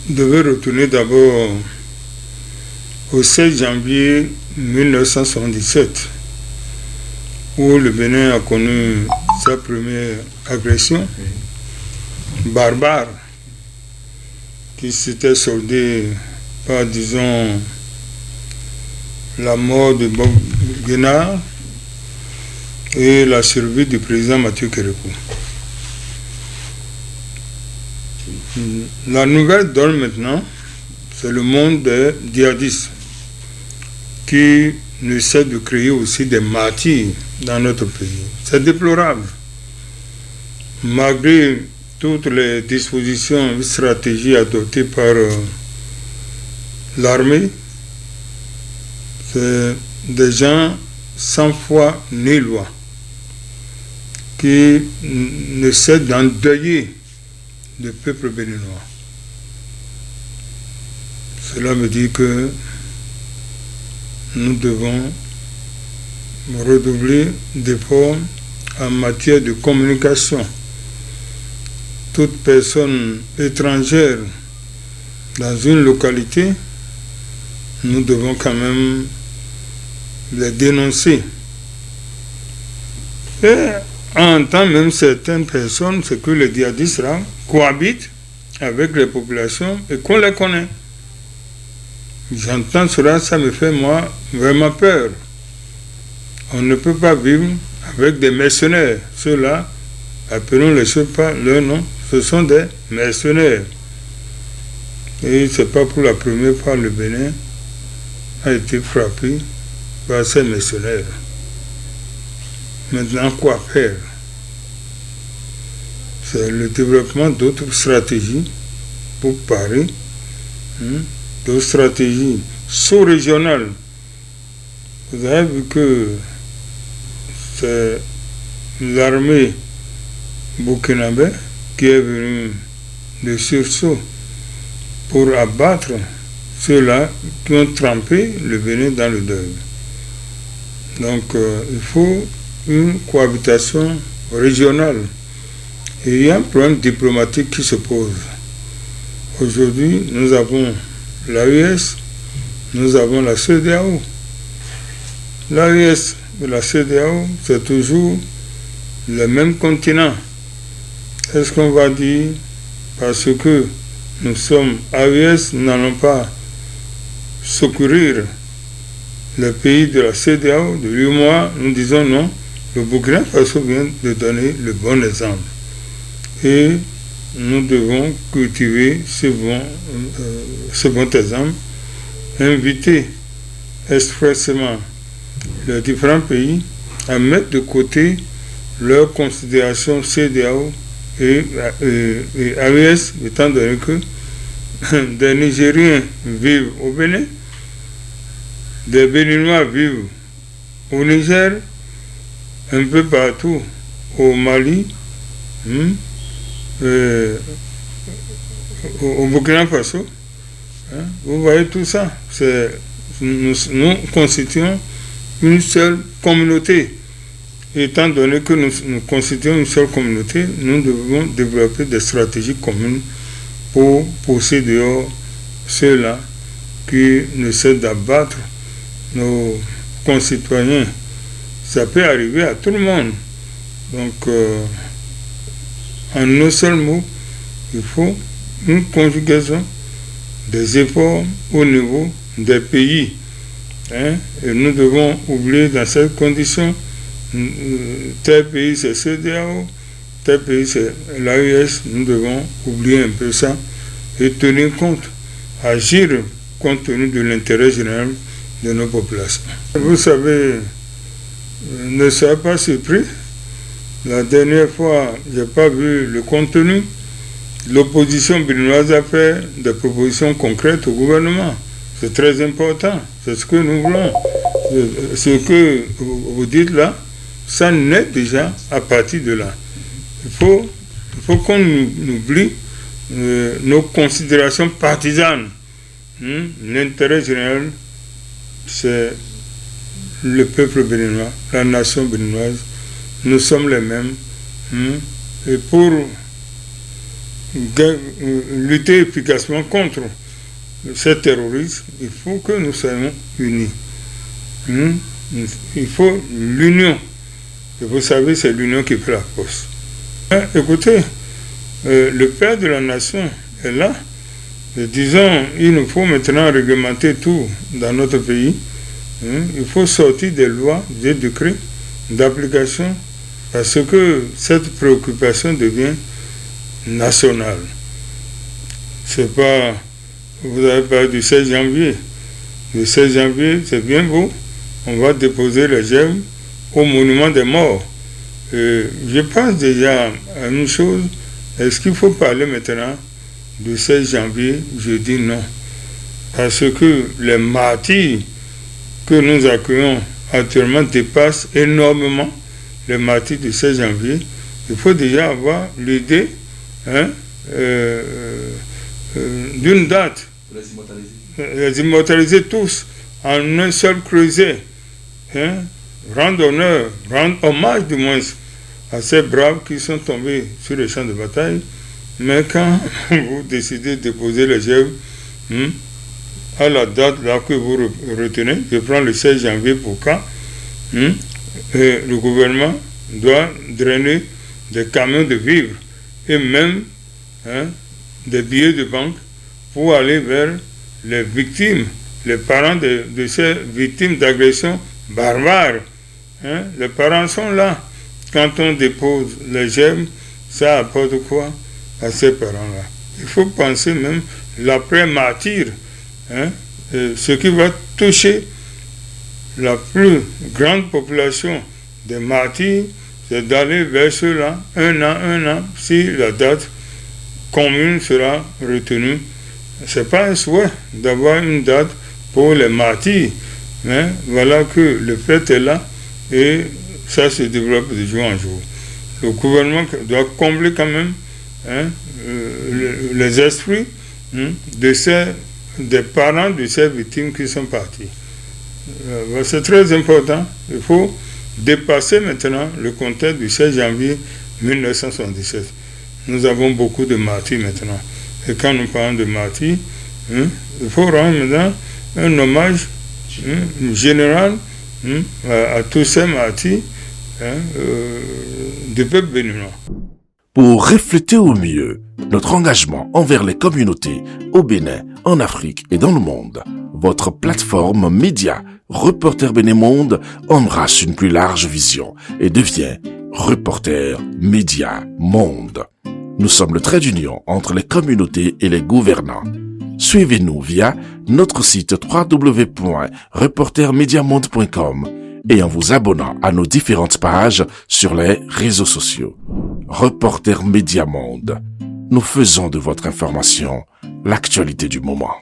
devait retourner d'abord au 16 janvier 1977, où le Bénin a connu sa première agression barbare, qui s'était soldée par, disons, la mort de Bob Guénard et la survie du président Mathieu Kérékou. La nouvelle donne maintenant, c'est le monde des djihadistes qui essaie de créer aussi des martyrs dans notre pays. C'est déplorable. Malgré toutes les dispositions, stratégies adoptées par l'armée, c'est des gens sans foi ni loi qui essaient d'endeuiller le peuple béninois. Cela veut dire que nous devons redoubler d'efforts en matière de communication. Toute personne étrangère dans une localité, nous devons quand même les dénoncer. Et en tant même certaines personnes, c'est que les djihadistes là cohabitent avec les populations et qu'on les connaît. J'entends cela, ça me fait moi vraiment peur. On ne peut pas vivre avec des mercenaires. Ceux-là, appelons les choses par leur nom, ce sont des mercenaires. Et c'est pas pour la première fois le Bénin a été frappé par ces mercenaires. Maintenant, quoi faire? C'est le développement d'autres stratégies pour parer, d'autres stratégies sous-régionales. Vous avez vu que c'est l'armée burkinabé qui est venue de sursaut pour abattre ceux-là qui ont trempé le Bénin dans le deuil. Donc il faut une cohabitation régionale. Et il y a un problème diplomatique qui se pose. Aujourd'hui, nous avons l'AES, nous avons la CEDEAO. L'AES et la CEDEAO, c'est toujours le même continent. Est-ce qu'on va dire, parce que nous sommes AES, nous n'allons pas secourir les pays de la CEDEAO, de l'UEMOA, nous disons non, le Burkina Faso vient de donner le bon exemple. Et nous devons cultiver ce bon exemple, inviter expressément les différents pays à mettre de côté leurs considérations CEDEAO et AES, étant donné que des Nigériens vivent au Bénin, des Béninois vivent au Niger, un peu partout au Mali, au Burkina Faso. Vous voyez tout ça. Nous constituons une seule communauté. Étant donné que nous constituons une seule communauté, nous devons développer des stratégies communes pour pousser dehors ceux-là qui essaient d'abattre nos concitoyens. Ça peut arriver à tout le monde. Donc, en un seul mot, il faut une conjugaison des efforts au niveau des pays. Et nous devons oublier dans cette condition, tel pays c'est CEDEAO, tel pays c'est l'AES, nous devons oublier un peu ça et tenir compte, agir compte tenu de l'intérêt général de nos populations. Vous savez, ne soyez pas surpris, la dernière fois, je n'ai pas vu le contenu. L'opposition béninoise a fait des propositions concrètes au gouvernement. C'est très important, c'est ce que nous voulons. Ce que vous dites là, ça naît déjà à partir de là. Il faut qu'on oublie nos considérations partisanes. L'intérêt général, c'est le peuple béninois, la nation béninoise. Nous sommes les mêmes. Et pour lutter efficacement contre ce terrorisme, il faut que nous soyons unis. Il faut l'union. Et vous savez, c'est l'union qui fait la force. Écoutez, le père de la nation est là. Et disons, il nous faut maintenant réglementer tout dans notre pays. Il faut sortir des lois, des décrets d'application, parce que cette préoccupation devient nationale. C'est pas... Vous avez parlé du 16 janvier. Le 16 janvier, c'est bien beau. On va déposer les gemmes au monument des morts. Je pense déjà à une chose. Est-ce qu'il faut parler maintenant du 16 janvier? Je dis non. Parce que les martyrs que nous accueillons actuellement dépassent énormément les martyrs du 16 janvier. Il faut déjà avoir l'idée d'une date. Les immortaliser tous en un seul creuset. Rendre honneur, rendre hommage du moins à ces braves qui sont tombés sur les champs de bataille. Mais quand vous décidez de déposer les œuvres à la date là que vous retenez, je prends le 16 janvier pour quand, le gouvernement doit drainer des camions de vivres et même des billets de banque pour aller vers les victimes, les parents de ces victimes d'agressions barbares. Les parents sont là. Quand on dépose les gemmes, ça apporte quoi à ces parents-là? Il faut penser même l'après-martyr. Ce qui va toucher la plus grande population des martyrs, c'est d'aller vers ceux-là, un an, si la date commune sera retenue. Ce n'est pas un souhait d'avoir une date pour les martyrs, mais voilà que le fait est là et ça se développe de jour en jour. Le gouvernement doit combler quand même les esprits des parents de ces victimes qui sont partis. C'est très important. Il faut dépasser maintenant le contexte du 16 janvier 1977. Nous avons beaucoup de martyrs maintenant. Et quand nous parlons de martyrs, il faut rendre maintenant un hommage général à tous ces martyrs du peuple béninois. Pour refléter au mieux notre engagement envers les communautés au Bénin, en Afrique et dans le monde, votre plateforme média Reporter Bénin Monde embrasse une plus large vision et devient Reporter Média Monde. Nous sommes le trait d'union entre les communautés et les gouvernants. Suivez-nous via notre site www.reportermediamonde.com et en vous abonnant à nos différentes pages sur les réseaux sociaux. Reporter Média Monde. Nous faisons de votre information l'actualité du moment.